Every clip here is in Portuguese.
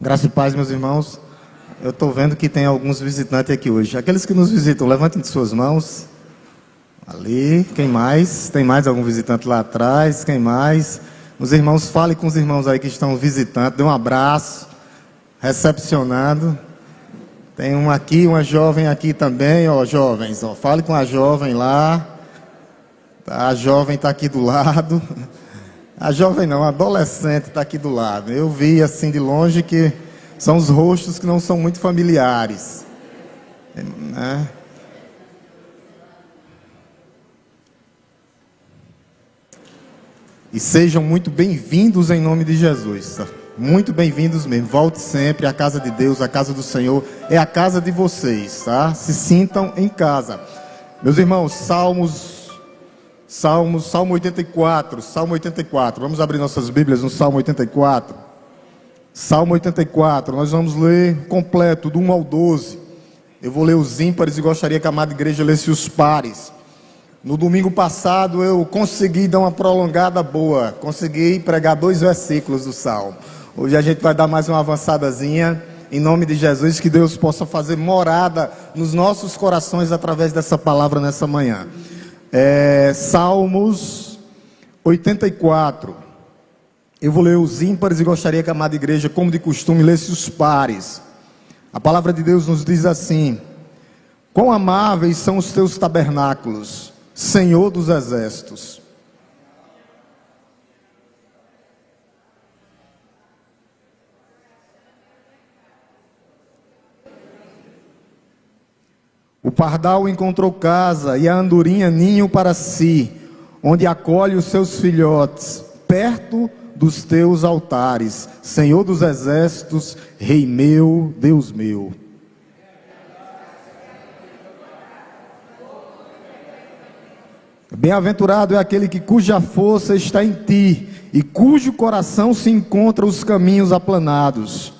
Graça e paz, meus irmãos. Eu estou vendo que tem alguns visitantes aqui hoje. Aqueles que nos visitam, levantem de suas mãos. Ali, quem mais? Tem mais algum visitante lá atrás? Quem mais? Os irmãos, fale com os irmãos aí que estão visitando. Dê um abraço, recepcionando. Tem um aqui, uma jovem aqui também, ó, jovens. Ó, fale com a jovem lá. A jovem está aqui do lado. A jovem não, a adolescente está aqui do lado. Eu vi assim de longe que são os rostos que não são muito familiares, né? E sejam muito bem-vindos em nome de Jesus, tá? Muito bem-vindos mesmo. Volte sempre. A casa de Deus, a casa do Senhor é a casa de vocês, tá? Se sintam em casa. Meus irmãos, Salmo 84, Salmo 84. Vamos abrir nossas Bíblias no Salmo 84. Salmo 84, nós vamos ler completo, do 1 ao 12. Eu vou ler os ímpares e gostaria que a amada igreja lesse os pares. No domingo passado eu consegui dar uma prolongada boa, consegui pregar 2 versículos do Salmo. Hoje a gente vai dar mais uma avançadazinha, em nome de Jesus, que Deus possa fazer morada nos nossos corações através dessa palavra nessa manhã. Salmos 84. Eu vou ler os ímpares e gostaria que a amada igreja, como de costume, lesse os pares. A palavra de Deus nos diz assim: quão amáveis são os teus tabernáculos, Senhor dos exércitos. O pardal encontrou casa e a andorinha ninho para si, onde acolhe os seus filhotes, perto dos teus altares, Senhor dos exércitos, Rei meu, Deus meu. Bem-aventurado é aquele cuja força está em ti, e cujo coração se encontra os caminhos aplanados.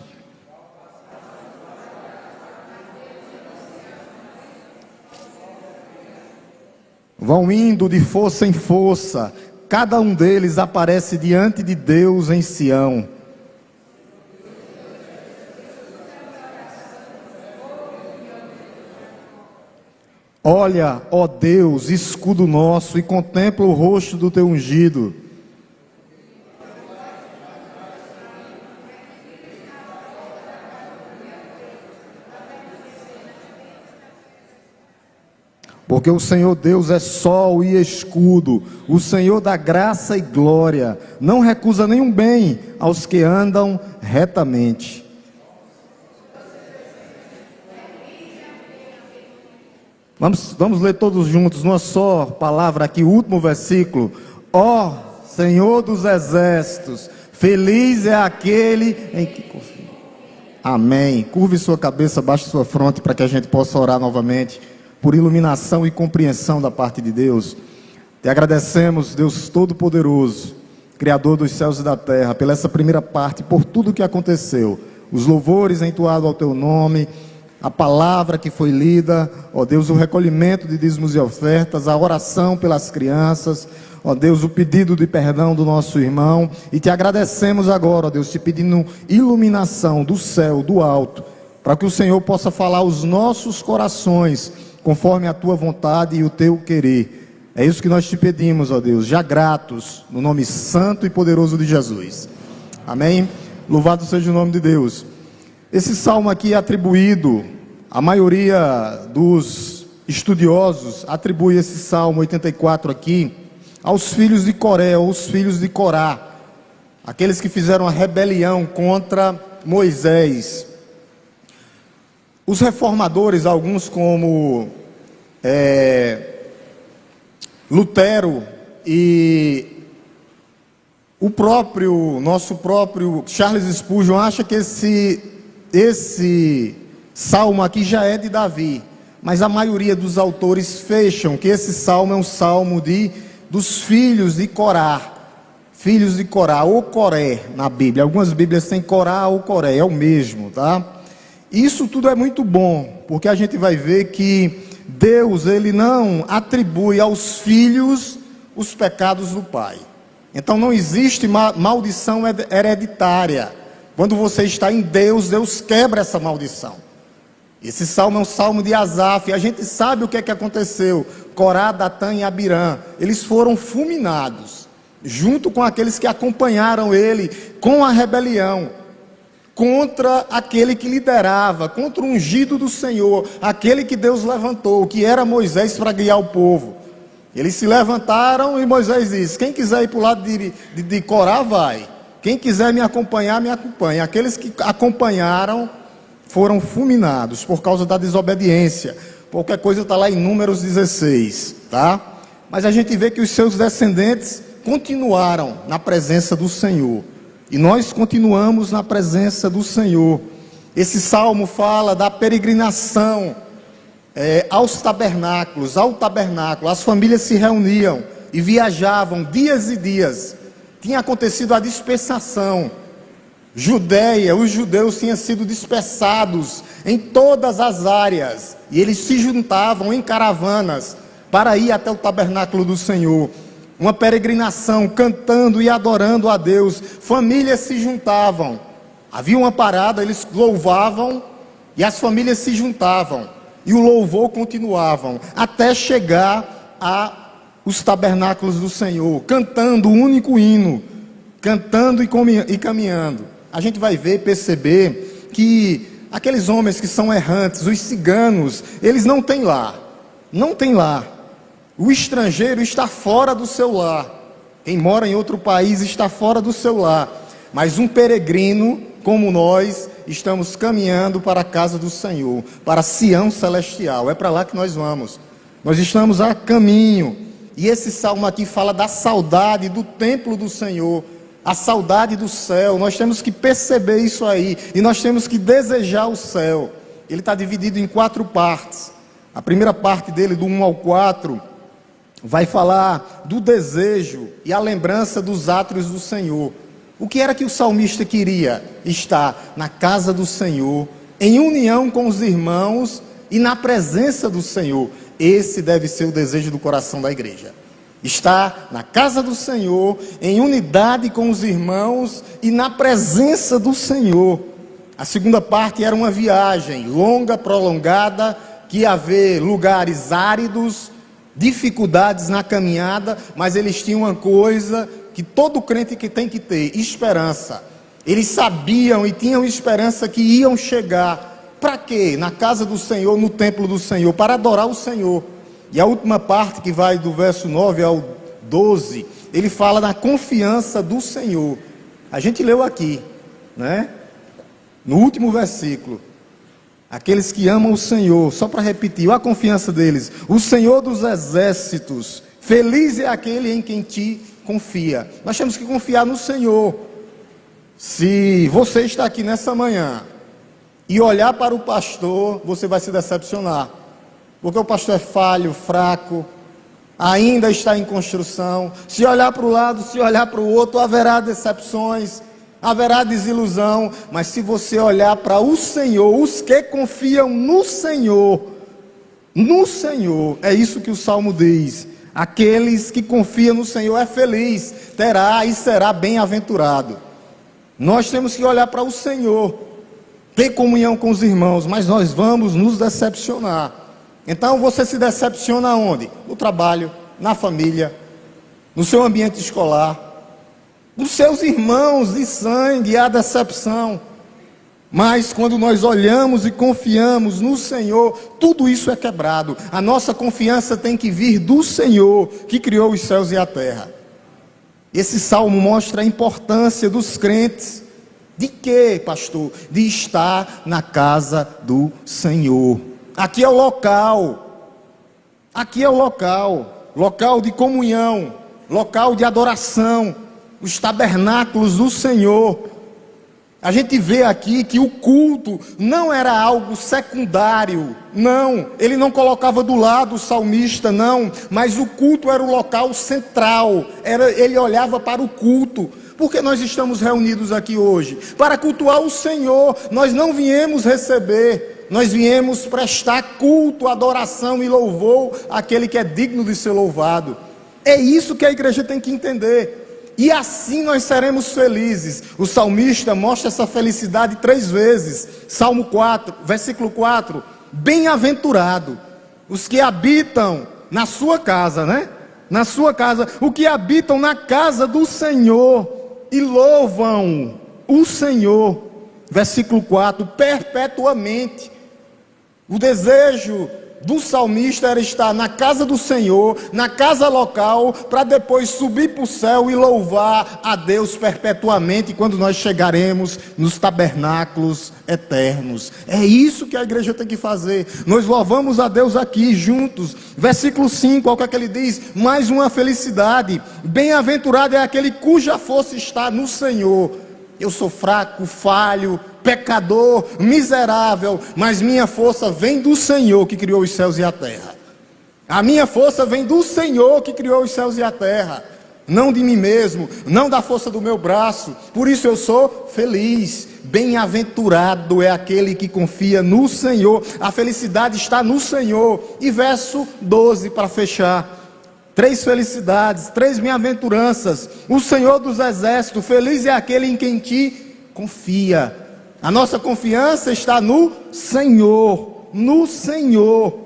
Vão indo de força em força, cada um deles aparece diante de Deus em Sião. Olha, ó Deus, escudo nosso, e contempla o rosto do teu ungido. Porque o Senhor Deus é sol e escudo, o Senhor dá graça e glória, não recusa nenhum bem aos que andam retamente. Vamos ler todos juntos, numa só palavra aqui, o último versículo. Ó Senhor dos exércitos, feliz é aquele em que confia. Amém. Curve sua cabeça, baixe sua fronte para que a gente possa orar novamente, por iluminação e compreensão da parte de Deus. Te agradecemos, Deus Todo-Poderoso, Criador dos céus e da terra, pela essa primeira parte, por tudo o que aconteceu, os louvores entoados ao teu nome, a palavra que foi lida, ó Deus, o recolhimento de dízimos e ofertas, a oração pelas crianças, ó Deus, o pedido de perdão do nosso irmão, e te agradecemos agora, ó Deus, te pedindo iluminação do céu, do alto, para que o Senhor possa falar aos nossos corações, conforme a tua vontade e o teu querer. É isso que nós te pedimos, ó Deus, já gratos, no nome santo e poderoso de Jesus. Amém? Louvado seja o nome de Deus. Esse salmo aqui é atribuído, a maioria dos estudiosos atribui esse salmo 84 aqui, aos filhos de Coré, ou os filhos de Corá, aqueles que fizeram a rebelião contra Moisés. Os reformadores, alguns como Lutero e nosso próprio Charles Spurgeon, acha que esse salmo aqui já é de Davi, mas a maioria dos autores fecham que esse salmo é um salmo dos filhos de Corá, ou Coré na Bíblia. Algumas Bíblias têm Corá ou Coré, é o mesmo, tá? Isso tudo é muito bom, porque a gente vai ver que Deus, ele não atribui aos filhos os pecados do pai. Então não existe maldição hereditária. Quando você está em Deus, Deus quebra essa maldição. Esse salmo é um salmo de Asaf, e a gente sabe o que é que aconteceu. Corá, Datã e Abirã, eles foram fulminados, junto com aqueles que acompanharam ele, com a rebelião, contra aquele que liderava, contra o ungido do Senhor, aquele que Deus levantou, que era Moisés para guiar o povo. Eles se levantaram e Moisés disse: quem quiser ir para o lado de Corá, vai. Quem quiser me acompanhar, me acompanhe. Aqueles que acompanharam foram fulminados por causa da desobediência. Qualquer coisa está lá em Números 16, tá? Mas a gente vê que os seus descendentes continuaram na presença do Senhor. E nós continuamos na presença do Senhor. Esse salmo fala da peregrinação aos tabernáculos, ao tabernáculo. As famílias se reuniam e viajavam dias e dias. Tinha acontecido a dispersação. Judeia, os judeus tinham sido dispersados em todas as áreas. E eles se juntavam em caravanas para ir até o tabernáculo do Senhor. Uma peregrinação, cantando e adorando a Deus. Famílias se juntavam. Havia uma parada, eles louvavam e as famílias se juntavam. E o louvor continuavam até chegar aos tabernáculos do Senhor, cantando o único hino, cantando e caminhando. A gente vai ver, perceber que aqueles homens que são errantes, os ciganos, eles não têm lar. Não tem lar. O estrangeiro está fora do seu lar. Quem mora em outro país está fora do seu lar. Mas um peregrino, como nós, estamos caminhando para a casa do Senhor, para Sião celestial. É para lá que nós vamos. Nós estamos a caminho. E esse salmo aqui fala da saudade do templo do Senhor, a saudade do céu. Nós temos que perceber isso aí, e nós temos que desejar o céu. Ele está dividido em 4 partes. A primeira parte dele, do 1 ao 4, vai falar do desejo e a lembrança dos átrios do Senhor. O que era que o salmista queria? Estar na casa do Senhor, em união com os irmãos e na presença do Senhor. Esse deve ser o desejo do coração da igreja. Estar na casa do Senhor, em unidade com os irmãos e na presença do Senhor. A segunda parte era uma viagem longa, prolongada, que ia haver lugares áridos, dificuldades na caminhada, mas eles tinham uma coisa que todo crente que tem que ter: esperança. Eles sabiam e tinham esperança que iam chegar. Para quê? Na casa do Senhor, no templo do Senhor, para adorar o Senhor. E a última parte, que vai do verso 9 ao 12, ele fala da confiança do Senhor. A gente leu aqui, né? No último versículo: aqueles que amam o Senhor, só para repetir, a confiança deles: o Senhor dos exércitos, feliz é aquele em quem te confia. Nós temos que confiar no Senhor. Se você está aqui nessa manhã e olhar para o pastor, você vai se decepcionar, porque o pastor é falho, fraco, ainda está em construção. Se olhar para o lado, se olhar para o outro, haverá decepções, haverá desilusão. Mas se você olhar para o Senhor, os que confiam no Senhor, é isso que o Salmo diz: aqueles que confiam no Senhor é feliz, terá e será bem-aventurado. Nós temos que olhar para o Senhor, ter comunhão com os irmãos, mas nós vamos nos decepcionar. Então você se decepciona onde? No trabalho, na família, no seu ambiente escolar, nos seus irmãos de sangue. Há decepção. Mas quando nós olhamos e confiamos no Senhor, tudo isso é quebrado. A nossa confiança tem que vir do Senhor, que criou os céus e a terra. Esse salmo mostra a importância dos crentes. De quê, pastor? De estar na casa do Senhor. Aqui é o local. Aqui é o local. Local de comunhão, local de adoração, os tabernáculos do Senhor. A gente vê aqui que o culto não era algo secundário, não, ele não colocava do lado o salmista, não, mas o culto era o local central, ele olhava para o culto. Porque nós estamos reunidos aqui hoje? Para cultuar o Senhor. Nós não viemos receber, nós viemos prestar culto, adoração e louvor àquele que é digno de ser louvado. É isso que a igreja tem que entender. e assim nós seremos felizes. O salmista mostra essa felicidade 3 vezes. Salmo 4, versículo 4: bem-aventurado os que habitam na sua casa, né? Na sua casa, o que habitam na casa do Senhor e louvam o Senhor. Versículo 4: perpetuamente. O desejo do salmista era estar na casa do Senhor, na casa local, para depois subir para o céu e louvar a Deus perpetuamente, quando nós chegaremos nos tabernáculos eternos. É isso que a igreja tem que fazer. Nós louvamos a Deus aqui juntos. Versículo 5, olha o que ele diz: mais uma felicidade: bem-aventurado é aquele cuja força está no Senhor. Eu sou fraco, falho, pecador, miserável, mas minha força vem do Senhor que criou os céus e a terra. A minha força vem do Senhor que criou os céus e a terra, não de mim mesmo, não da força do meu braço. Por isso eu sou feliz. Bem-aventurado é aquele que confia no Senhor. A felicidade está no Senhor. E verso 12 para fechar: 3 felicidades, 3 bem-aventuranças. O Senhor dos exércitos, feliz é aquele em quem te confia. A nossa confiança está no Senhor, no Senhor.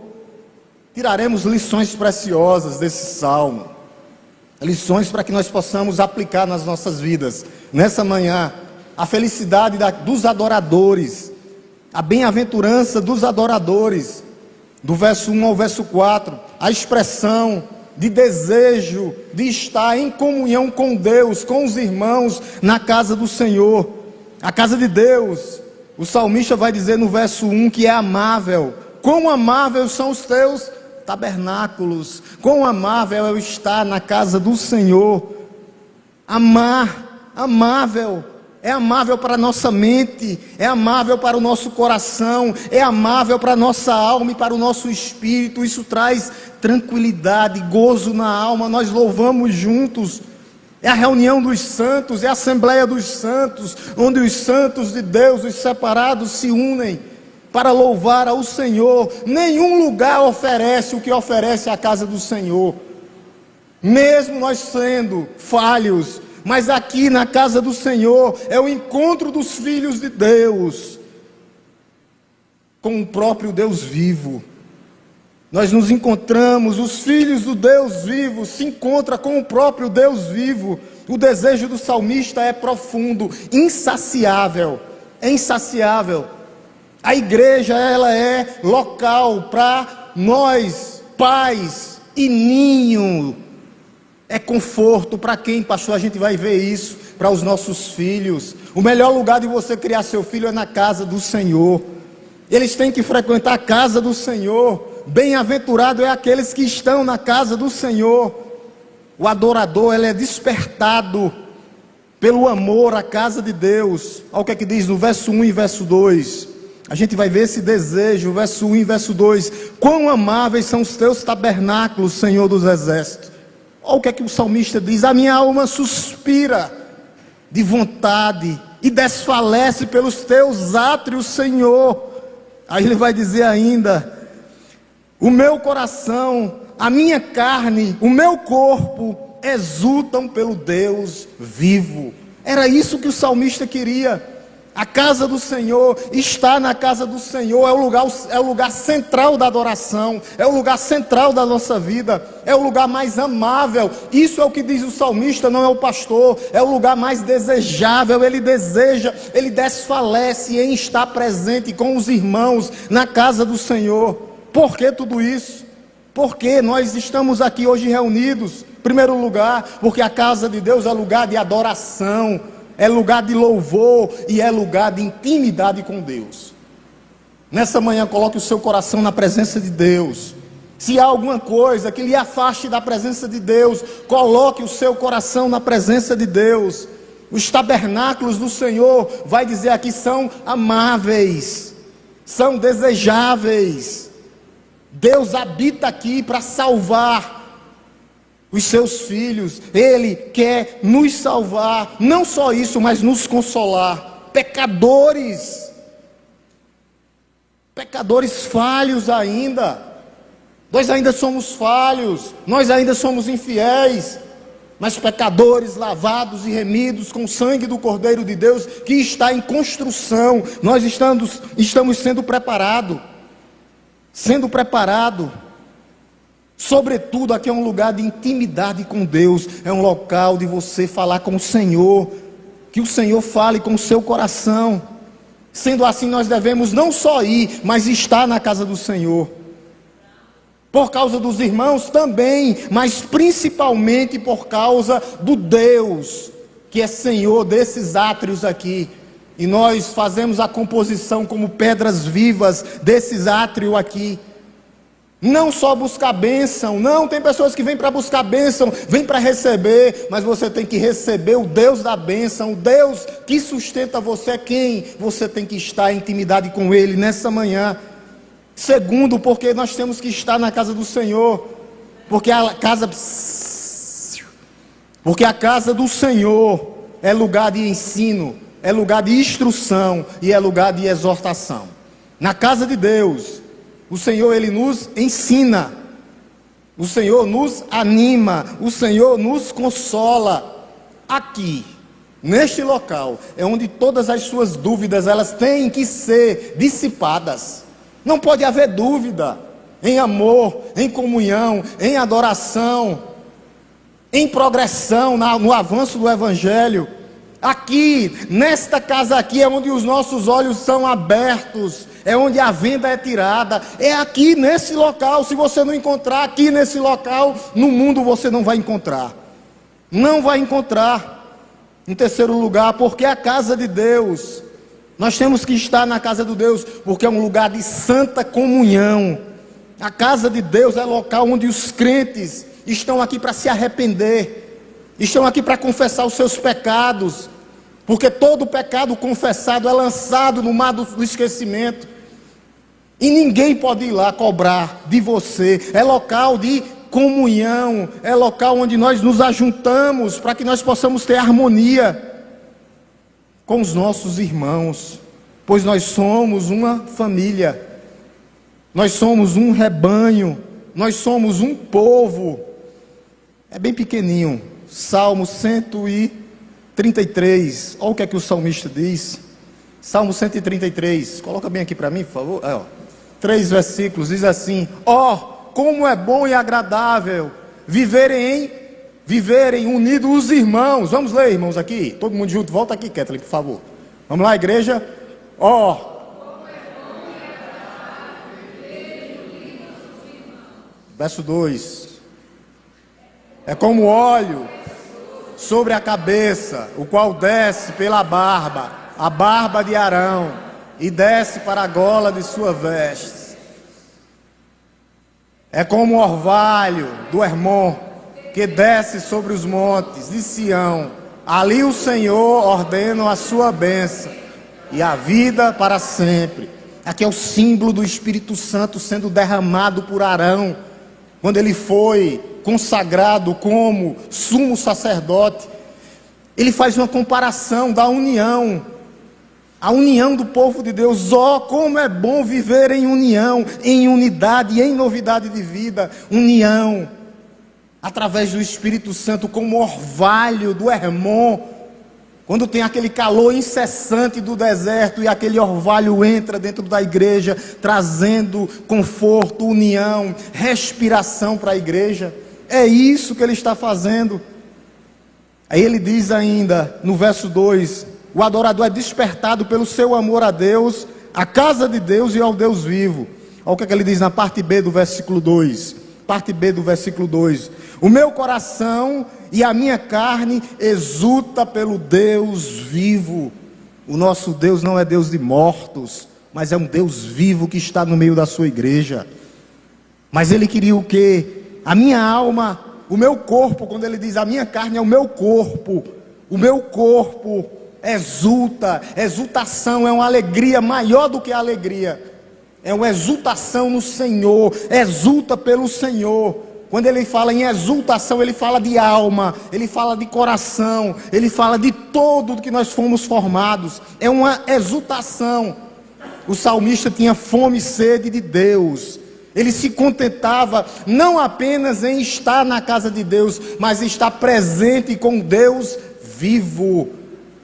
Tiraremos lições preciosas desse salmo, lições para que nós possamos aplicar nas nossas vidas. Nessa manhã, a felicidade dos adoradores, a bem-aventurança dos adoradores, do verso 1 ao verso 4, a expressão de desejo de estar em comunhão com Deus, com os irmãos, na casa do Senhor, a casa de Deus. O salmista vai dizer no verso 1 que é amável. Quão amáveis são os teus tabernáculos, quão amável é estar na casa do Senhor. Amar, amável. É amável para a nossa mente, é amável para o nosso coração, é amável para a nossa alma e para o nosso espírito. Isso traz tranquilidade, gozo na alma. Nós louvamos juntos. É a reunião dos santos, é a assembleia dos santos, onde os santos de Deus, os separados, se unem para louvar ao Senhor. Nenhum lugar oferece o que oferece a casa do Senhor, mesmo nós sendo falhos. Mas aqui na casa do Senhor é o encontro dos filhos de Deus com o próprio Deus vivo. Nós nos encontramos, os filhos do Deus vivo se encontram com o próprio Deus vivo. O desejo do salmista é profundo, insaciável, é insaciável. A igreja, ela é local para nós, pais e ninho. É conforto para quem, pastor? A gente vai ver isso para os nossos filhos. O melhor lugar de você criar seu filho é na casa do Senhor. Eles têm que frequentar a casa do Senhor. Bem-aventurado é aqueles que estão na casa do Senhor. O adorador, ele é despertado pelo amor à casa de Deus. Olha o que é que diz no verso 1 e verso 2. A gente vai ver esse desejo, verso 1 e verso 2. Quão amáveis são os teus tabernáculos, Senhor dos exércitos. Olha o que é que o salmista diz: a minha alma suspira de vontade e desfalece pelos teus átrios, Senhor. Aí ele vai dizer ainda: o meu coração, a minha carne, o meu corpo exultam pelo Deus vivo. Era isso que o salmista queria. A casa do Senhor, estar na casa do Senhor é o lugar central da adoração, é o lugar central da nossa vida, é o lugar mais amável. Isso é o que diz o salmista, não é o pastor. É o lugar mais desejável. Ele deseja, ele desfalece em estar presente com os irmãos na casa do Senhor. Por que tudo isso? Porque nós estamos aqui hoje reunidos, em primeiro lugar, porque a casa de Deus é lugar de adoração, é lugar de louvor e é lugar de intimidade com Deus. Nessa manhã, coloque o seu coração na presença de Deus. Se há alguma coisa que lhe afaste da presença de Deus, coloque o seu coração na presença de Deus. Os tabernáculos do Senhor, vai dizer aqui, são amáveis, são desejáveis. Deus habita aqui para salvar os seus filhos. Ele quer nos salvar, não só isso, mas nos consolar. Pecadores falhos ainda. Nós ainda somos falhos, nós ainda somos infiéis. mas pecadores lavados e remidos com o sangue do Cordeiro de Deus, que está em construção. Nós estamos sendo preparados. Sobretudo, aqui é um lugar de intimidade com Deus, é um local de você falar com o Senhor, que o Senhor fale com o seu coração. Sendo assim, nós devemos não só ir, mas estar na casa do Senhor. Por causa dos irmãos também, mas principalmente por causa do Deus, que é Senhor desses átrios aqui. E nós fazemos a composição como pedras vivas desses átrios aqui. Não só buscar bênção, não, tem pessoas que vêm para buscar bênção, vêm para receber, mas você tem que receber o Deus da bênção, o Deus que sustenta você, é quem você tem que estar em intimidade com Ele nessa manhã. Segundo, porque nós temos que estar na casa do Senhor, porque a casa do Senhor é lugar de ensino, é lugar de instrução e é lugar de exortação. Na casa de Deus, o Senhor, Ele nos ensina, o Senhor nos anima, o Senhor nos consola. Aqui, neste local, é onde todas as suas dúvidas, elas têm que ser dissipadas. Não pode haver dúvida em amor, em comunhão, em adoração, em progressão, no avanço do Evangelho. Aqui, nesta casa aqui, é onde os nossos olhos são abertos, é onde a venda é tirada, é aqui nesse local. Se você não encontrar aqui nesse local, no mundo você não vai encontrar. Não vai encontrar. Em terceiro lugar, porque a casa de Deus, nós temos que estar na casa de Deus, porque é um lugar de santa comunhão. A casa de Deus é local onde os crentes estão aqui para se arrepender, estão aqui para confessar os seus pecados, porque todo pecado confessado é lançado no mar do esquecimento, e ninguém pode ir lá cobrar de você. É local de comunhão, é local onde nós nos ajuntamos para que nós possamos ter harmonia com os nossos irmãos, pois nós somos uma família, nós somos um rebanho, nós somos um povo. É bem pequenininho. Salmo 133, olha o que é que o salmista diz. Salmo 133, coloca bem aqui para mim, por favor. 3 versículos, diz assim: como é bom e agradável viverem unidos os irmãos. Vamos ler, irmãos, aqui, todo mundo junto. Volta aqui, Kathleen, por favor. Vamos lá, igreja. Verso 2: é como óleo sobre a cabeça, o qual desce pela barba, a barba de Arão, e desce para a gola de sua veste. É como o orvalho do Hermon, que desce sobre os montes de Sião. Ali o Senhor ordena a sua bênção e a vida para sempre. Aqui é o símbolo do Espírito Santo sendo derramado por Arão, quando ele foi consagrado como sumo sacerdote. Ele faz uma comparação da união, a união do povo de Deus. Como é bom viver em união, em unidade e em novidade de vida. União através do Espírito Santo, como orvalho do Hermon, quando tem aquele calor incessante do deserto e aquele orvalho entra dentro da igreja, trazendo conforto, união, respiração para a igreja. É isso que ele está fazendo. Aí ele diz ainda no verso 2: o adorador é despertado pelo seu amor a Deus, à casa de Deus e ao Deus vivo. Olha o que ele diz na parte B do versículo 2. Parte B do versículo 2: o meu coração e a minha carne exulta pelo Deus vivo. O nosso Deus não é Deus de mortos, mas é um Deus vivo que está no meio da sua igreja. Mas ele queria o quê? A minha alma, o meu corpo. Quando ele diz a minha carne, é o meu corpo exulta. Exultação é uma alegria maior do que a alegria, é uma exultação no Senhor, exulta pelo Senhor. Quando ele fala em exultação, ele fala de alma, ele fala de coração, ele fala de todo que nós fomos formados. É uma exultação. O salmista tinha fome e sede de Deus. Ele se contentava não apenas em estar na casa de Deus, mas estar presente com Deus vivo.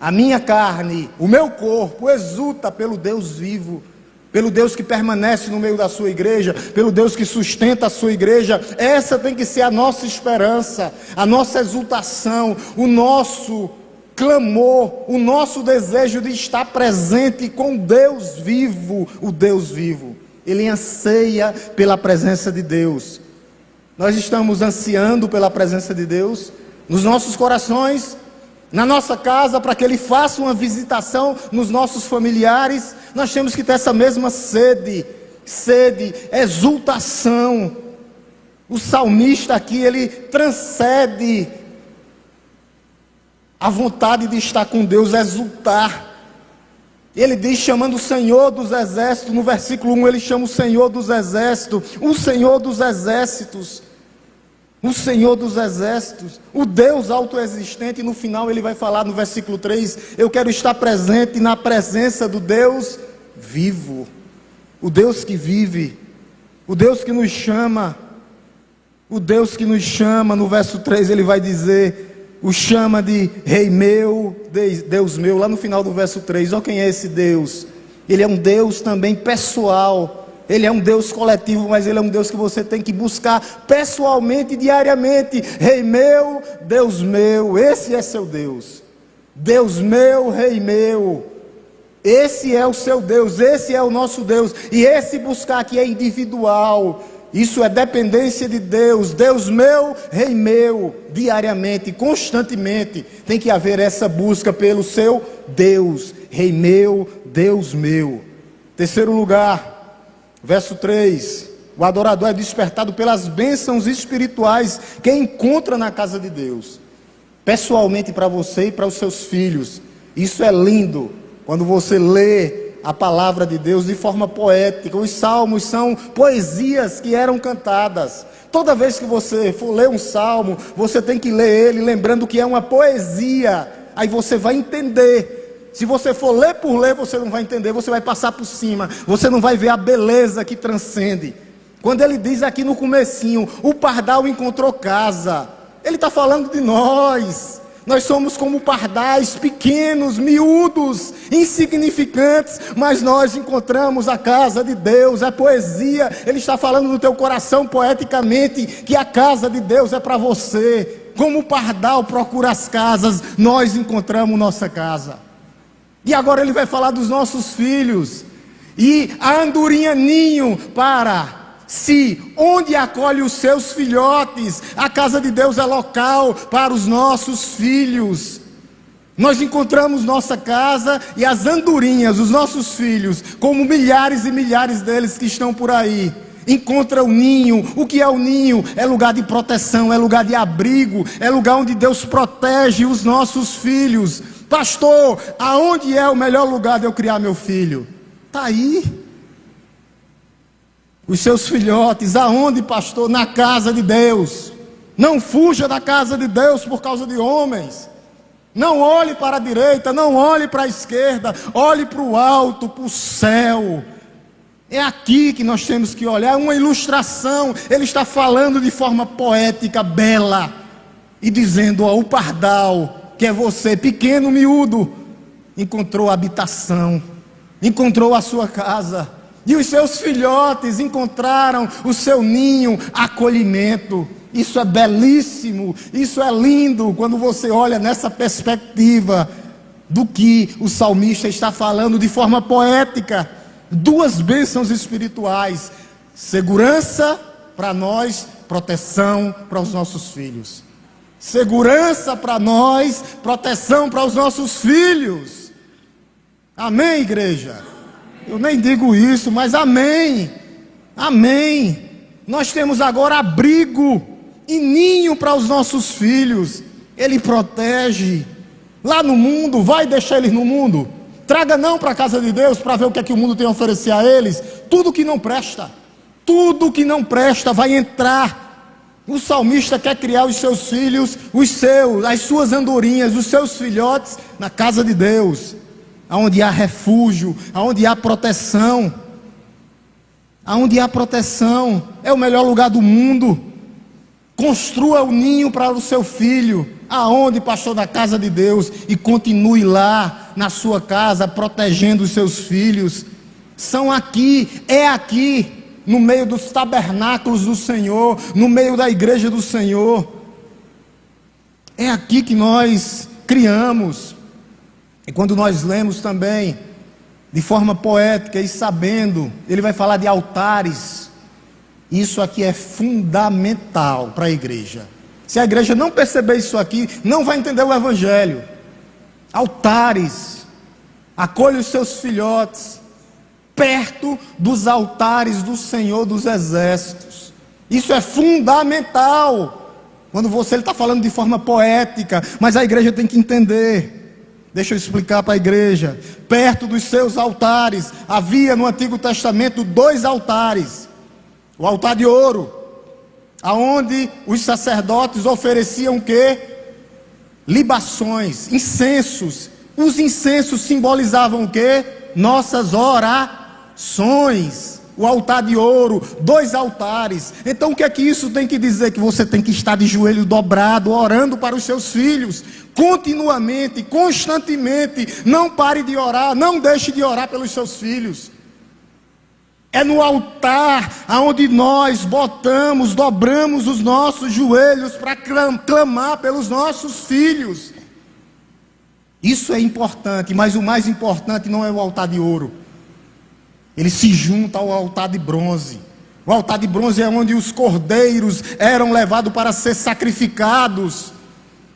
A minha carne, o meu corpo exulta pelo Deus vivo, pelo Deus que permanece no meio da sua igreja, pelo Deus que sustenta a sua igreja. Essa tem que ser a nossa esperança, a nossa exultação, o nosso clamor, o nosso desejo de estar presente com Deus vivo, o Deus vivo. Ele anseia pela presença de Deus. Nós estamos ansiando pela presença de Deus nos nossos corações, na nossa casa, para que Ele faça uma visitação nos nossos familiares. Nós temos que ter essa mesma sede, exultação. O salmista aqui, ele transcende a vontade de estar com Deus, exultar. Ele diz, chamando o Senhor dos Exércitos, no versículo 1, ele chama o Senhor dos Exércitos, o Senhor dos Exércitos, o Senhor dos Exércitos, o Deus autoexistente. E no final ele vai falar no versículo 3, eu quero estar presente na presença do Deus vivo, o Deus que vive, o Deus que nos chama, o Deus que nos chama. No verso 3 ele vai dizer, o chama de Rei meu, Deus meu. Lá no final do verso 3, olha quem é esse Deus. Ele é um Deus também pessoal. Ele é um Deus coletivo, mas Ele é um Deus que você tem que buscar pessoalmente, diariamente. Rei meu, Deus meu. Esse é seu Deus. Deus meu, Rei meu. Esse é o seu Deus, esse é o nosso Deus. E esse buscar aqui é individual. Isso é dependência de Deus. Deus meu, Rei meu. Diariamente, constantemente, tem que haver essa busca pelo seu Deus. Rei meu, Deus meu. Terceiro lugar, verso 3. O adorador é despertado pelas bênçãos espirituais que encontra na casa de Deus. Pessoalmente para você e para os seus filhos. Isso é lindo. Quando você lê a palavra de Deus de forma poética. Os salmos são poesias que eram cantadas. Toda vez que você for ler um salmo, você tem que ler ele lembrando que é uma poesia. Aí você vai entender. Se você for ler por ler, você não vai entender, você vai passar por cima. Você não vai ver a beleza que transcende. Quando ele diz aqui no comecinho, o pardal encontrou casa, ele está falando de nós. Nós somos como pardais, pequenos, miúdos, insignificantes, mas nós encontramos a casa de Deus. É poesia. Ele está falando no teu coração poeticamente que a casa de Deus é para você. Como o pardal procura as casas, nós encontramos nossa casa. E agora ele vai falar dos nossos filhos. E a andorinha ninho onde acolhe os seus filhotes. A casa de Deus é local para os nossos filhos. Nós encontramos nossa casa e as andorinhas, os nossos filhos, como milhares e milhares deles que estão por aí, encontra o ninho. O que é o ninho? É lugar de proteção, é lugar de abrigo, é lugar onde Deus protege os nossos filhos. Pastor, aonde é o melhor lugar de eu criar meu filho? Está aí. Os seus filhotes, aonde, pastor? Na casa de Deus. Não fuja da casa de Deus por causa de homens. Não olhe para a direita, não olhe para a esquerda, olhe para o alto, para o céu. É aqui que nós temos que olhar. É uma ilustração. Ele está falando de forma poética, bela, e dizendo, ó, o pardal, que é você, pequeno, miúdo, encontrou habitação, encontrou a sua casa. E os seus filhotes encontraram o seu ninho, acolhimento. Isso é belíssimo, isso é lindo, quando você olha nessa perspectiva do que o salmista está falando de forma poética. Duas bênçãos espirituais: segurança para nós, proteção para os nossos filhos. Segurança para nós, proteção para os nossos filhos. Amém, igreja? Eu nem digo isso, mas amém, amém. Nós temos agora abrigo e ninho para os nossos filhos. Ele protege. Lá no mundo, vai deixar eles no mundo? Traga não para a casa de Deus para ver o que é que o mundo tem a oferecer a eles. Tudo que não presta vai entrar. O salmista quer criar os seus filhos, as suas andorinhas, os seus filhotes na casa de Deus, aonde há refúgio, aonde há proteção. aonde há proteção, é o melhor lugar do mundo. Construa o ninho para o seu filho. Aonde, pastor? Na casa de Deus. E continue lá na sua casa, protegendo os seus filhos. São aqui, é aqui, no meio dos tabernáculos do Senhor, no meio da igreja do Senhor. É aqui que nós criamos. E quando nós lemos também, de forma poética e sabendo, ele vai falar de altares. Isso aqui é fundamental para a igreja. Se a igreja não perceber isso aqui, não vai entender o evangelho. Altares. Acolha os seus filhotes perto dos altares do Senhor dos Exércitos. Isso é fundamental. Quando ele está falando de forma poética, mas a igreja tem que entender. Deixa eu explicar para a igreja. Perto dos seus altares, havia no Antigo Testamento 2 altares. O altar de ouro, aonde os sacerdotes ofereciam o quê? Libações, incensos. Os incensos simbolizavam o quê? Nossas orações. O altar de ouro, 2 altares. Então o que é que isso tem que dizer? Que você tem que estar de joelho dobrado, orando para os seus filhos, continuamente, constantemente. Não pare de orar, não deixe de orar pelos seus filhos. É no altar aonde nós dobramos os nossos joelhos para clamar pelos nossos filhos. Isso é importante, mas o mais importante não é o altar de ouro. Ele se junta ao altar de bronze. O altar de bronze é onde os cordeiros eram levados para ser sacrificados.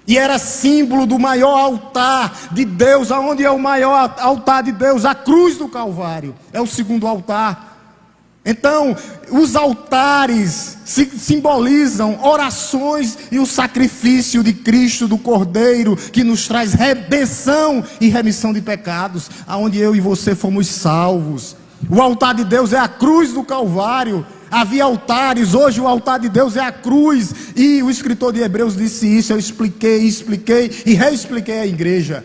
E era símbolo do maior altar de Deus. Aonde é o maior altar de Deus? A cruz do Calvário. É o segundo altar. Então, os altares simbolizam orações e o sacrifício de Cristo, do Cordeiro, que nos traz redenção e remissão de pecados, aonde eu e você fomos salvos. O altar de Deus é a cruz do Calvário. Havia altares, hoje o altar de Deus é a cruz. E o escritor de Hebreus disse isso, eu expliquei e reexpliquei à igreja.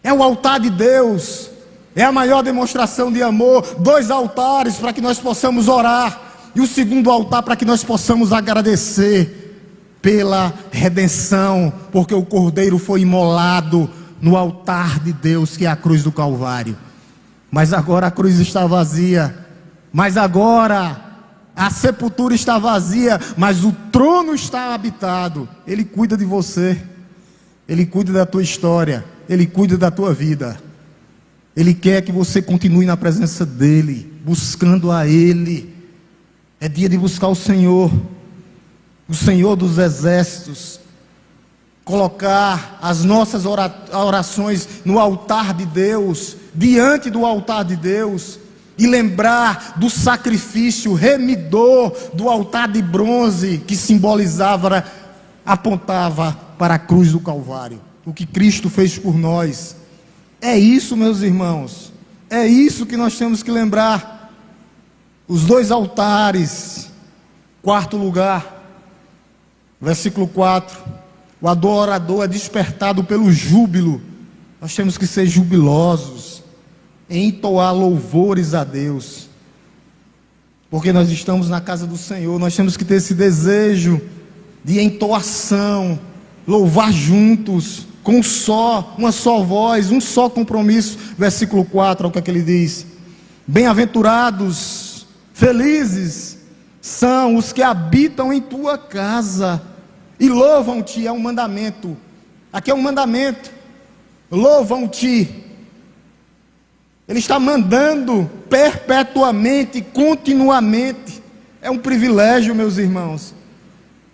É o altar de Deus. É a maior demonstração de amor. 2 altares para que nós possamos orar. E o segundo altar para que nós possamos agradecer pela redenção. Porque o Cordeiro foi imolado no altar de Deus, que é a cruz do Calvário. Mas agora a cruz está vazia. Mas agora a sepultura está vazia. Mas o trono está habitado. Ele cuida de você. Ele cuida da tua história. Ele cuida da tua vida. Ele quer que você continue na presença dEle, buscando a Ele. É dia de buscar o Senhor dos Exércitos. Colocar as nossas orações no altar de Deus, diante do altar de Deus. E lembrar do sacrifício remidor do altar de bronze, que simbolizava, apontava para a cruz do Calvário. O que Cristo fez por nós. É isso, meus irmãos, é isso que nós temos que lembrar. Os 2 altares. 4º lugar, versículo 4, o adorador é despertado pelo júbilo. Nós temos que ser jubilosos, em entoar louvores a Deus, porque nós estamos na casa do Senhor. Nós temos que ter esse desejo de entoação, louvar juntos, com uma só voz, um só compromisso. Versículo 4, olha o que ele diz: bem-aventurados, felizes são os que habitam em tua casa e louvam-te. É um mandamento, aqui é um mandamento, louvam-te. Ele está mandando perpetuamente, continuamente. É um privilégio, meus irmãos,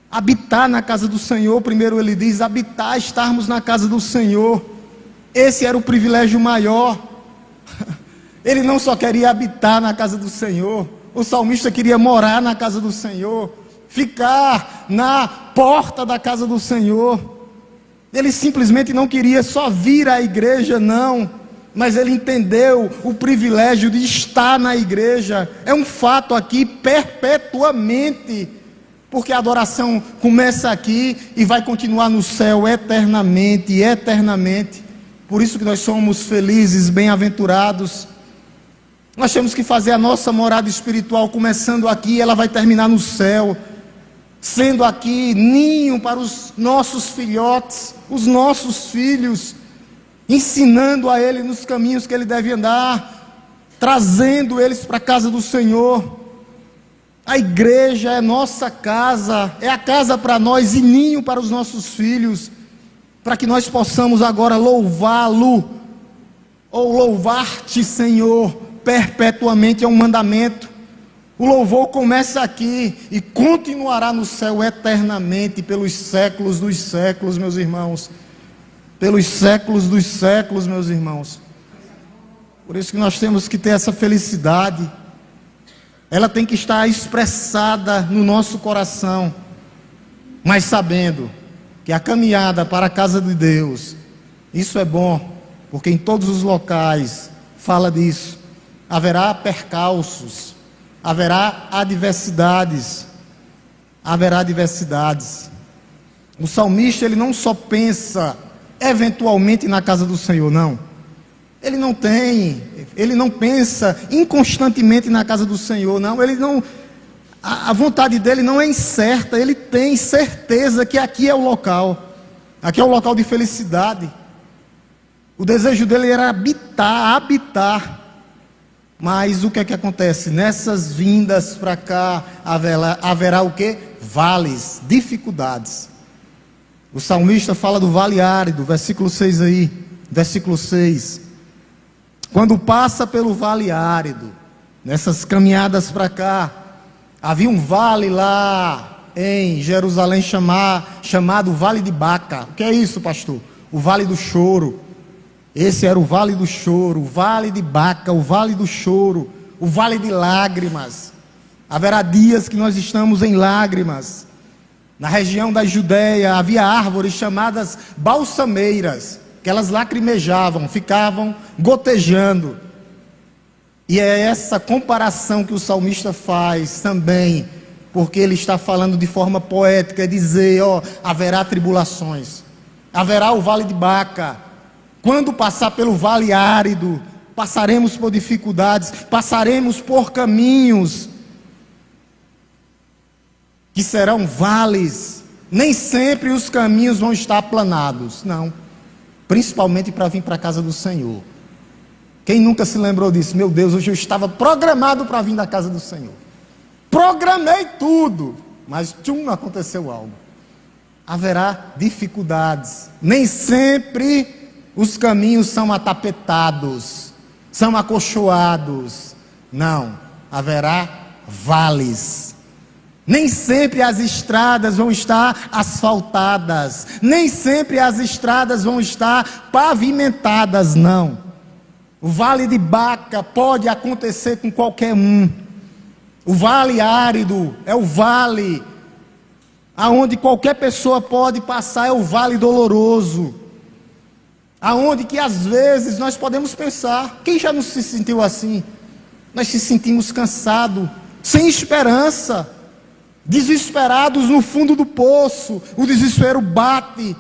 habitar na casa do Senhor. Primeiro ele diz, habitar, estarmos na casa do Senhor. Esse era o privilégio maior. Ele não só queria habitar na casa do Senhor, o salmista queria morar na casa do Senhor, ficar na porta da casa do Senhor. Ele simplesmente não queria só vir à igreja, não, mas ele entendeu o privilégio de estar na igreja. É um fato aqui, perpetuamente, porque a adoração começa aqui e vai continuar no céu eternamente, eternamente. Por isso que nós somos felizes, bem-aventurados. Nós temos que fazer a nossa morada espiritual começando aqui, ela vai terminar no céu, sendo aqui ninho para os nossos filhotes, os nossos filhos, ensinando a ele nos caminhos que ele deve andar, trazendo eles para a casa do Senhor. A igreja é nossa casa, é a casa para nós e ninho para os nossos filhos, para que nós possamos agora louvá-lo, ou louvar-te, Senhor, perpetuamente. É um mandamento. O louvor começa aqui e continuará no céu eternamente, pelos séculos dos séculos, meus irmãos. Pelos séculos dos séculos, meus irmãos. Por isso que nós temos que ter essa felicidade. Ela tem que estar expressada no nosso coração, mas sabendo que a caminhada para a casa de Deus, isso é bom, porque em todos os locais fala disso. Haverá percalços, haverá adversidades, O salmista, ele não só pensa eventualmente na casa do Senhor, não. Ele não pensa inconstantemente na casa do Senhor, não. A vontade dele não é incerta, ele tem certeza que aqui é o local de felicidade. O desejo dele era habitar. Mas o que é que acontece? Nessas vindas para cá, haverá o quê? Vales, dificuldades. O salmista fala do vale árido, versículo 6 aí, versículo 6. Quando passa pelo vale árido, nessas caminhadas para cá, havia um vale lá em Jerusalém chamado Vale de Baca. O que é isso, pastor? O Vale do Choro. Esse era o Vale do Choro, o Vale de Baca, o Vale do Choro, o Vale de Lágrimas. Haverá dias que nós estamos em lágrimas. Na região da Judéia havia árvores chamadas balsameiras, que elas lacrimejavam, ficavam gotejando. E é essa comparação que o salmista faz também, porque ele está falando de forma poética, é dizer, haverá tribulações, haverá o Vale de Baca. Quando passar pelo vale árido, passaremos por dificuldades, passaremos por caminhos que serão vales. Nem sempre os caminhos vão estar aplanados, não. Principalmente para vir para a casa do Senhor. Quem nunca se lembrou disso? Meu Deus, hoje eu estava programado para vir da casa do Senhor. Programei tudo, mas não aconteceu algo. Haverá dificuldades. Nem sempre os caminhos são atapetados, são acolchoados. Não, haverá vales. Nem sempre as estradas vão estar asfaltadas, nem sempre as estradas vão estar pavimentadas, não. O Vale de Baca pode acontecer com qualquer um. O vale árido é o vale aonde qualquer pessoa pode passar, é o vale doloroso. Aonde que às vezes nós podemos pensar, quem já não se sentiu assim? Nós se sentimos cansados, sem esperança, desesperados no fundo do poço. O desespero bate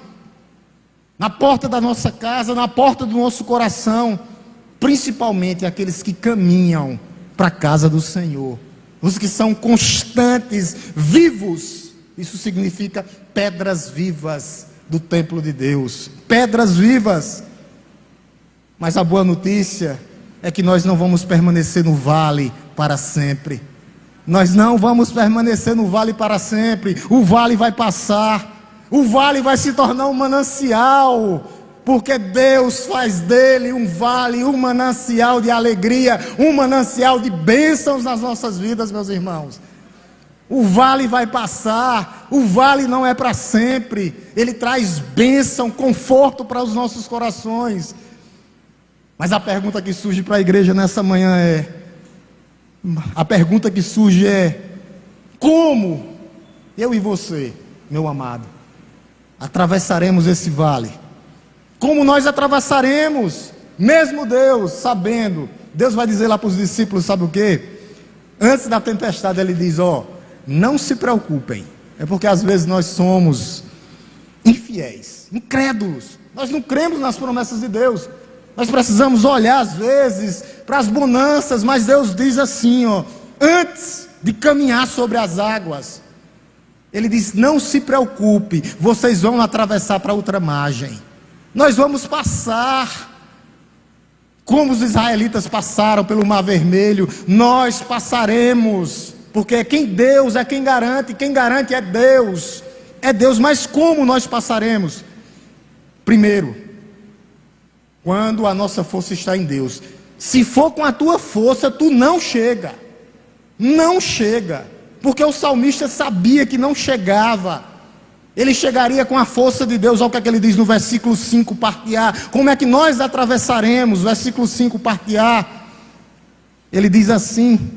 na porta da nossa casa, na porta do nosso coração, principalmente aqueles que caminham para a casa do Senhor, os que são constantes, vivos. Isso significa pedras vivas do templo de Deus, pedras vivas. Mas a boa notícia é que nós não vamos permanecer no vale para sempre. Nós não vamos permanecer no vale para sempre. O vale vai passar, o vale vai se tornar um manancial, porque Deus faz dele um vale, um manancial de alegria, um manancial de bênçãos nas nossas vidas, meus irmãos. O vale vai passar, o vale não é para sempre, ele traz bênção, conforto para os nossos corações. Mas a pergunta que surge para a igreja nessa manhã como eu e você, meu amado, atravessaremos esse vale? Como nós atravessaremos? Mesmo Deus sabendo, Deus vai dizer lá para os discípulos, sabe o quê? Antes da tempestade ele diz, não se preocupem. É porque às vezes nós somos infiéis, incrédulos. Nós não cremos nas promessas de Deus. Nós precisamos olhar às vezes para as bonanças, mas Deus diz assim, ó, antes de caminhar sobre as águas, Ele diz, não se preocupe, vocês vão atravessar para outra margem. Nós vamos passar, como os israelitas passaram pelo Mar Vermelho, nós passaremos, porque Deus é quem garante é Deus, mas como nós passaremos? Primeiro, quando a nossa força está em Deus. Se for com a tua força, tu não chega, porque o salmista sabia que não chegava, ele chegaria com a força de Deus. Olha o que ele diz no versículo 5, parte A, como é que nós atravessaremos? Versículo 5, parte A, ele diz assim,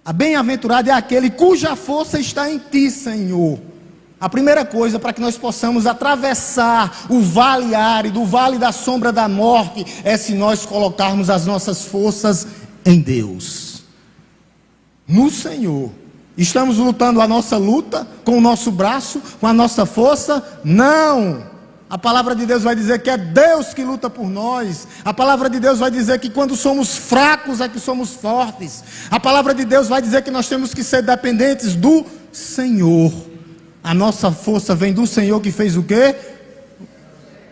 a bem-aventurado é aquele cuja força está em ti, Senhor. A primeira coisa para que nós possamos atravessar o vale árido, o vale da sombra da morte, é se nós colocarmos as nossas forças em Deus, no Senhor. Estamos lutando a nossa luta com o nosso braço, com a nossa força? Não! A palavra de Deus vai dizer que é Deus que luta por nós. A palavra de Deus vai dizer que quando somos fracos é que somos fortes. A palavra de Deus vai dizer que nós temos que ser dependentes do Senhor. A nossa força vem do Senhor que fez o quê?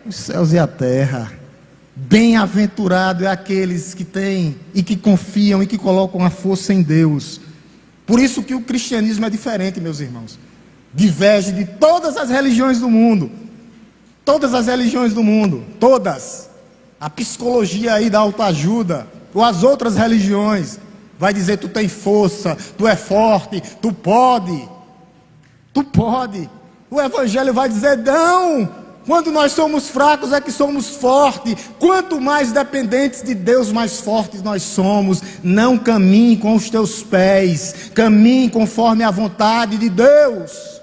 Os céus e a terra. Bem-aventurado é aqueles que têm e que confiam e que colocam a força em Deus. Por isso que o cristianismo é diferente, meus irmãos. Diverge de todas as religiões do mundo. Todas as religiões do mundo, todas. A psicologia aí da autoajuda, ou as outras religiões, vai dizer tu tem força, tu é forte, tu pode. Tu pode. O evangelho vai dizer não. Quando nós somos fracos é que somos fortes. Quanto mais dependentes de Deus, mais fortes nós somos. Não caminhe com os teus pés, caminhe conforme a vontade de Deus.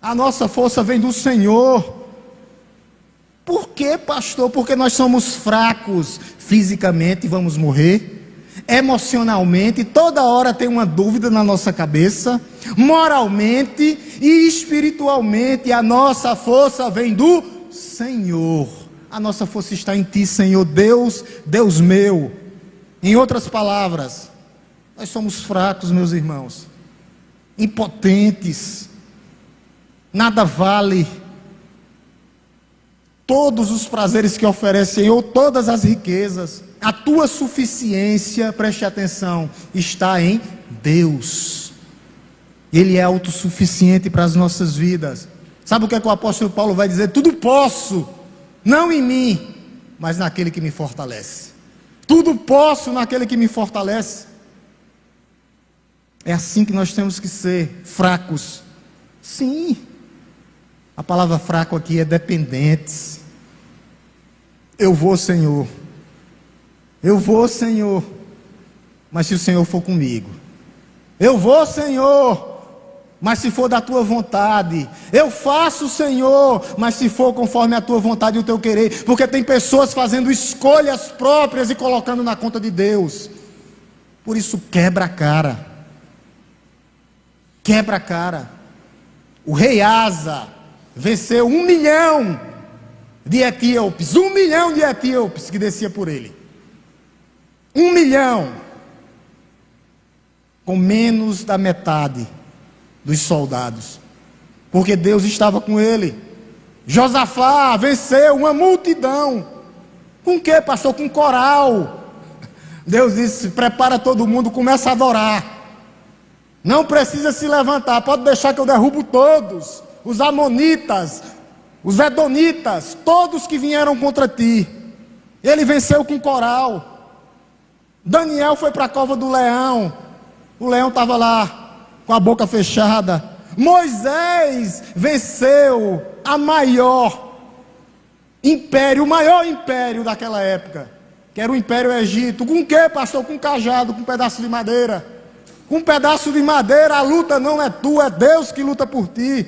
A nossa força vem do Senhor. Por quê, pastor? Porque nós somos fracos. Fisicamente vamos morrer. Emocionalmente, toda hora tem uma dúvida na nossa cabeça. Moralmente e espiritualmente, a nossa força vem do Senhor. A nossa força está em ti, Senhor Deus, Deus meu. Em outras palavras, nós somos fracos, meus irmãos, impotentes, nada vale. Todos os prazeres que oferece, Senhor, todas as riquezas, a tua suficiência, preste atenção, está em Deus. Ele é autossuficiente para as nossas vidas. Sabe o que é que o apóstolo Paulo vai dizer? Tudo posso, não em mim, mas naquele que me fortalece. Tudo posso naquele que me fortalece. É assim que nós temos que ser, fracos. Sim, a palavra fraco aqui é dependentes. Eu vou, Senhor, mas se o Senhor for comigo. Eu vou, Senhor, mas se for da tua vontade. Eu faço, Senhor, mas se for conforme a tua vontade e o teu querer. Porque tem pessoas fazendo escolhas próprias e colocando na conta de Deus. Por isso quebra a cara. Quebra a cara. O rei Asa venceu 1 milhão de etíopes, 1 milhão de etíopes que descia por ele. 1 milhão, com menos da metade dos soldados, porque Deus estava com ele. Josafá venceu uma multidão, com o que, pastor? Com coral. Deus disse, prepara todo mundo, começa a adorar, não precisa se levantar, pode deixar que eu derrubo todos, os amonitas, os edonitas, todos que vieram contra ti. Ele venceu com coral. Daniel foi para a cova do leão, o leão estava lá, com a boca fechada. Moisés venceu o maior império daquela época, que era o Império Egito. Com o que, pastor? Com um cajado, com um pedaço de madeira. Com um pedaço de madeira, a luta não é tua, é Deus que luta por ti.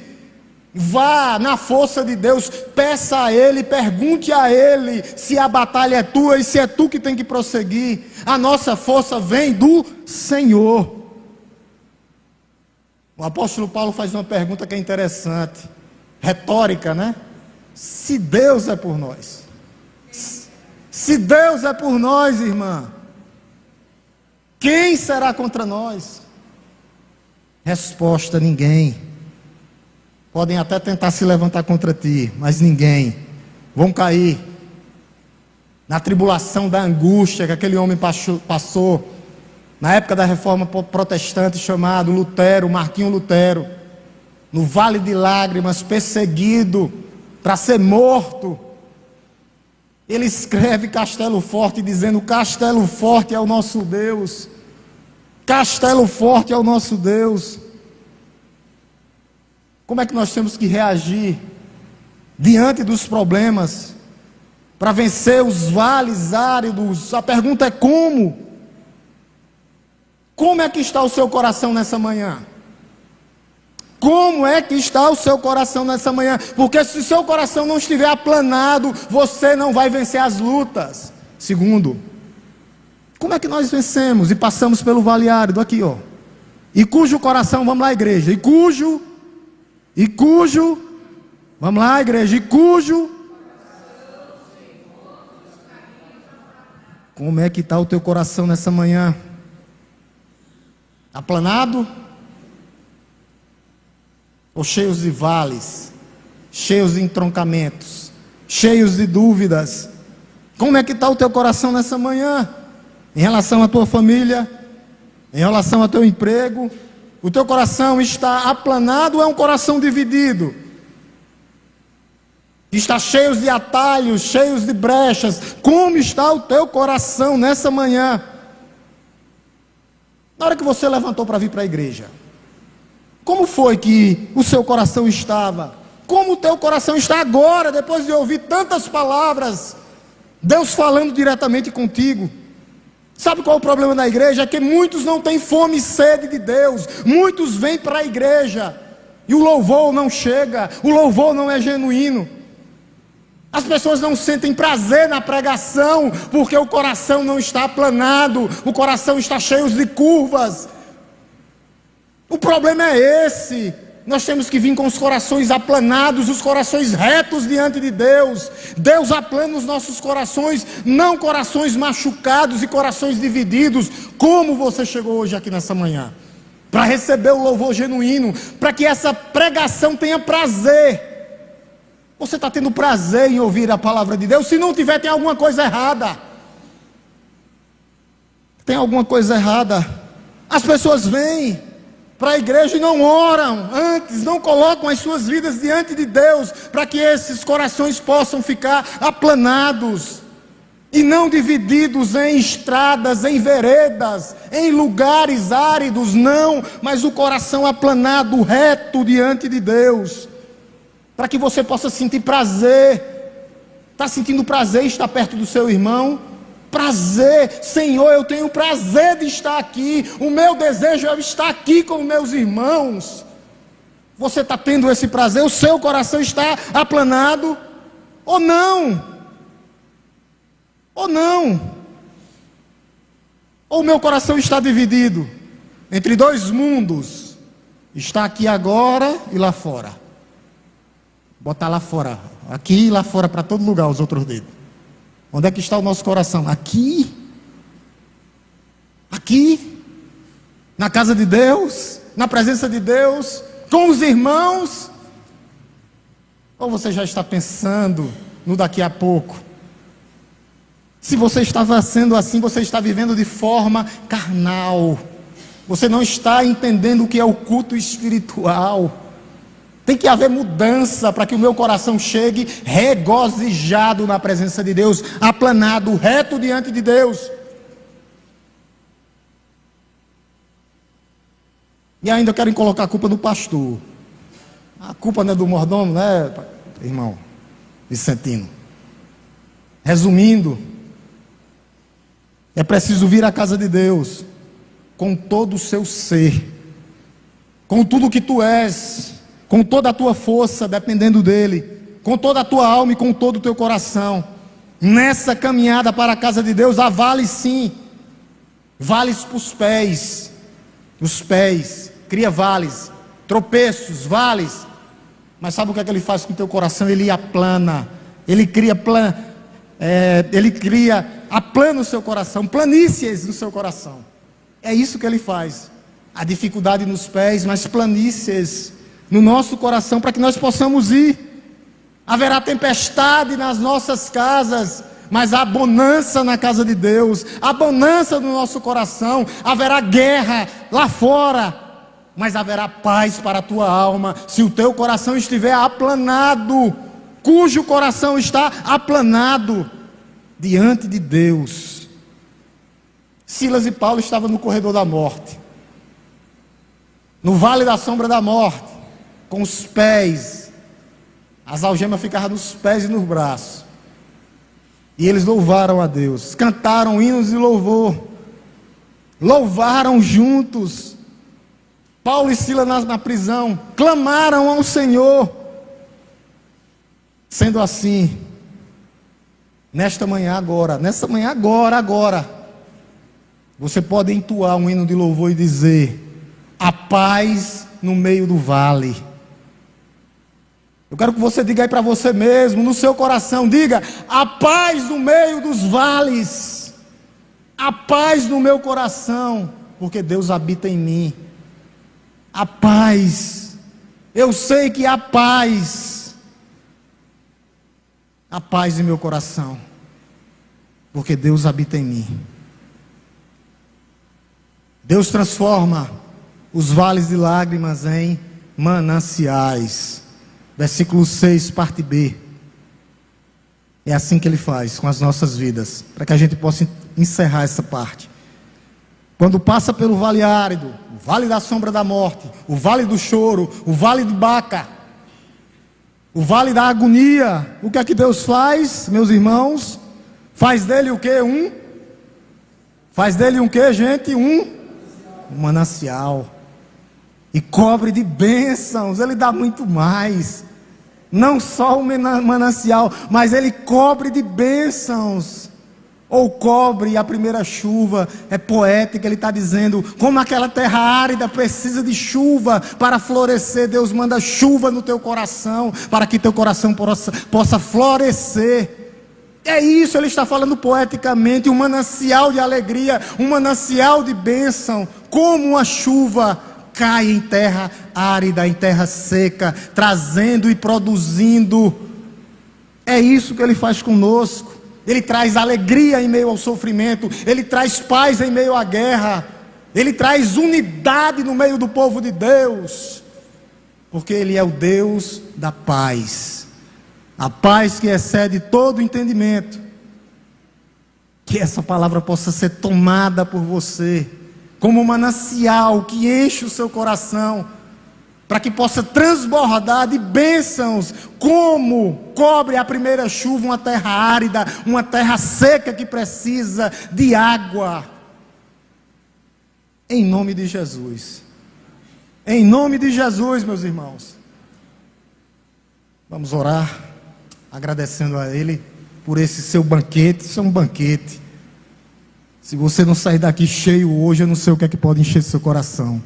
Vá na força de Deus, peça a Ele, pergunte a Ele se a batalha é tua e se é tu que tem que prosseguir. A nossa força vem do Senhor. O apóstolo Paulo faz uma pergunta que é interessante, retórica, né? Se Deus é por nós, se Deus é por nós, irmã, quem será contra nós? Resposta: ninguém. Podem até tentar se levantar contra ti, mas ninguém. Vão cair na tribulação da angústia que aquele homem passou na época da reforma protestante, chamado Lutero, Martinho Lutero, no vale de lágrimas, perseguido para ser morto. Ele escreve Castelo Forte, dizendo: Castelo Forte é o nosso Deus, Castelo Forte é o nosso Deus. Como é que nós temos que reagir diante dos problemas para vencer os vales áridos? A pergunta é como? Como é que está o seu coração nessa manhã? Como é que está o seu coração nessa manhã? Porque se o seu coração não estiver aplanado, você não vai vencer as lutas. Segundo, como é que nós vencemos e passamos pelo vale árido? Aqui, ó. E cujo coração, vamos lá, igreja, vamos lá, igreja, como é que está o teu coração nessa manhã? Aplanado? Ou cheios de vales, cheios de entroncamentos, cheios de dúvidas? Como é que está o teu coração nessa manhã? Em relação à tua família, em relação ao teu emprego, o teu coração está aplanado ou é um coração dividido? Está cheio de atalhos, cheios de brechas. Como está o teu coração nessa manhã? Na hora que você levantou para vir para a igreja, como foi que o seu coração estava? Como o teu coração está agora, depois de ouvir tantas palavras, Deus falando diretamente contigo? Sabe qual é o problema da igreja? É que muitos não têm fome e sede de Deus. Muitos vêm para a igreja e o louvor não chega, o louvor não é genuíno. As pessoas não sentem prazer na pregação, porque o coração não está aplanado, o coração está cheio de curvas. O problema é esse. Nós temos que vir com os corações aplanados, os corações retos diante de Deus. Deus aplana os nossos corações, não corações machucados e corações divididos. Como você chegou hoje aqui nessa manhã? Para receber o louvor genuíno, para que essa pregação tenha prazer. Você está tendo prazer em ouvir a palavra de Deus? Se não tiver, tem alguma coisa errada. Tem alguma coisa errada. As pessoas vêm para a igreja e não oram antes, não colocam as suas vidas diante de Deus, para que esses corações possam ficar aplanados, e não divididos em estradas, em veredas, em lugares áridos, não, mas o coração aplanado, reto diante de Deus, para que você possa sentir prazer. Está sentindo prazer em estar perto do seu irmão? Prazer, Senhor, eu tenho prazer de estar aqui, o meu desejo é estar aqui com meus irmãos. Você está tendo esse prazer? O seu coração está aplanado? Ou não? Ou não? Ou o meu coração está dividido entre dois mundos? Está aqui agora e lá fora. Botar lá fora, aqui e lá fora, para todo lugar os outros dedos. Onde é que está o nosso coração? Aqui? Aqui? Na casa de Deus? Na presença de Deus? Com os irmãos? Ou você já está pensando no daqui a pouco? Se você estava sendo assim, você está vivendo de forma carnal. Você não está entendendo o que é o culto espiritual. Tem que haver mudança para que o meu coração chegue regozijado na presença de Deus, aplanado, reto diante de Deus. E ainda querem colocar a culpa no pastor. A culpa não é do mordomo, né, irmão Vicentino? Resumindo, é preciso vir à casa de Deus com todo o seu ser, com tudo o que tu és, com toda a tua força, dependendo dele, com toda a tua alma e com todo o teu coração. Nessa caminhada para a casa de Deus, há vales sim, vales para os pés, cria vales, tropeços, vales, Mas sabe o que é que ele faz com o teu coração? Ele aplana, aplana o seu coração, planícies no seu coração. É isso que ele faz. A dificuldade nos pés, mas planícies no nosso coração, para que nós possamos ir. Haverá tempestade nas nossas casas, mas há bonança na casa de Deus, há bonança no nosso coração. Haverá guerra lá fora, mas haverá paz para a tua alma, se o teu coração estiver aplanado, cujo coração está aplanado diante de Deus. Silas e Paulo estavam no corredor da morte, no vale da sombra da morte, com os pés, as algemas ficavam nos pés e nos braços, e eles louvaram a Deus, cantaram hinos de louvor, louvaram juntos. Paulo e Silas na prisão, clamaram ao Senhor. Sendo assim, nessa manhã agora, você pode entoar um hino de louvor e dizer: a paz no meio do vale. Eu quero que você diga aí para você mesmo, no seu coração, diga: a paz no meio dos vales, a paz no meu coração, porque Deus habita em mim. A paz, eu sei que há paz em meu coração, porque Deus habita em mim. Deus transforma os vales de lágrimas em mananciais. Versículo 6, parte B. É assim que Ele faz com as nossas vidas, para que a gente possa encerrar essa parte. Quando passa pelo vale árido, o vale da sombra da morte, o vale do choro, o vale de Baca, o vale da agonia, o que é que Deus faz, meus irmãos? Faz dele o quê? Faz dele um quê, gente? Um manancial. E cobre de bênçãos. Ele dá muito mais. Não só o manancial, mas Ele cobre de bênçãos. Ou cobre a primeira chuva. É poética, Ele está dizendo, como aquela terra árida precisa de chuva para florescer, Deus manda chuva no teu coração, para que teu coração possa florescer. É isso, Ele está falando poeticamente, um manancial de alegria, um manancial de bênção, como uma chuva cai em terra árida, em terra seca, trazendo e produzindo. É isso que Ele faz conosco. Ele traz alegria em meio ao sofrimento, Ele traz paz em meio à guerra, Ele traz unidade no meio do povo de Deus, porque Ele é o Deus da paz, a paz que excede todo entendimento. Que essa palavra possa ser tomada por você, como um manancial que enche o seu coração, para que possa transbordar de bênçãos, como cobre a primeira chuva uma terra árida, uma terra seca que precisa de água. Em nome de Jesus. Em nome de Jesus, meus irmãos. Vamos orar, agradecendo a Ele por esse seu banquete. Isso é um banquete. Se você não sair daqui cheio hoje, eu não sei o que é que pode encher seu coração.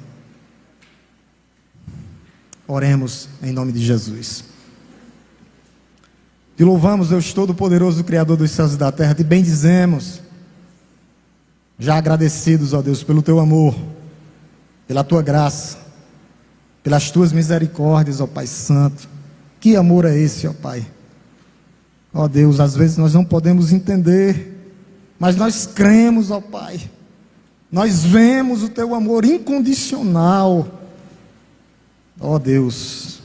Oremos em nome de Jesus. Te louvamos, Deus Todo-Poderoso, Criador dos céus e da terra. Te bendizemos, já agradecidos, ó Deus, pelo Teu amor, pela Tua graça, pelas Tuas misericórdias, ó Pai Santo. Que amor é esse, ó Pai? Ó Deus, às vezes nós não podemos entender, mas nós cremos, ó Pai. Nós vemos o Teu amor incondicional. Ó Deus,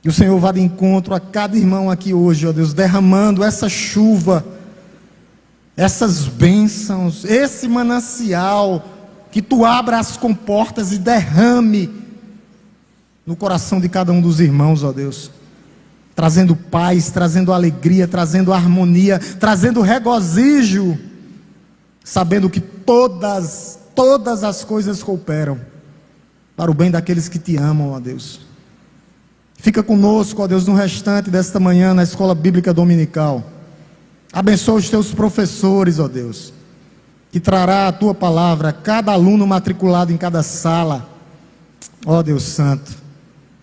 que o Senhor vá de encontro a cada irmão aqui hoje, ó Deus, derramando essa chuva, essas bênçãos, esse manancial, que Tu abra as comportas e derrame no coração de cada um dos irmãos, ó Deus, trazendo paz, trazendo alegria, trazendo harmonia, trazendo regozijo, sabendo que todas as coisas cooperam para o bem daqueles que Te amam, ó Deus. Fica conosco, ó Deus, no restante desta manhã na escola bíblica dominical. Abençoa os Teus professores, ó Deus, que trará a Tua palavra a cada aluno matriculado em cada sala. Ó Deus Santo,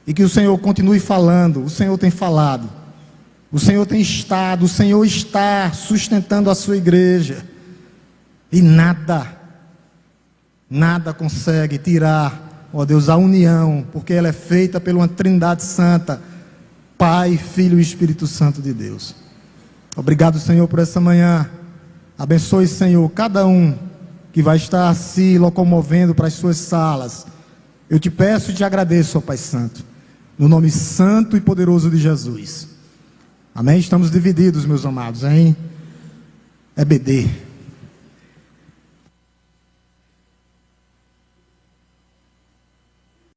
E que o Senhor continue falando. O Senhor tem falado. O Senhor tem estado. O Senhor está sustentando a sua igreja. E nada consegue tirar, ó Deus, a união, porque ela é feita por uma Trindade Santa, Pai, Filho e Espírito Santo de Deus. Obrigado, Senhor, por essa manhã. Abençoe, Senhor, cada um que vai estar se locomovendo para as suas salas. Eu te peço e te agradeço, ó Pai Santo, no nome santo e poderoso de Jesus. Amém? Estamos divididos, meus amados, em EBD.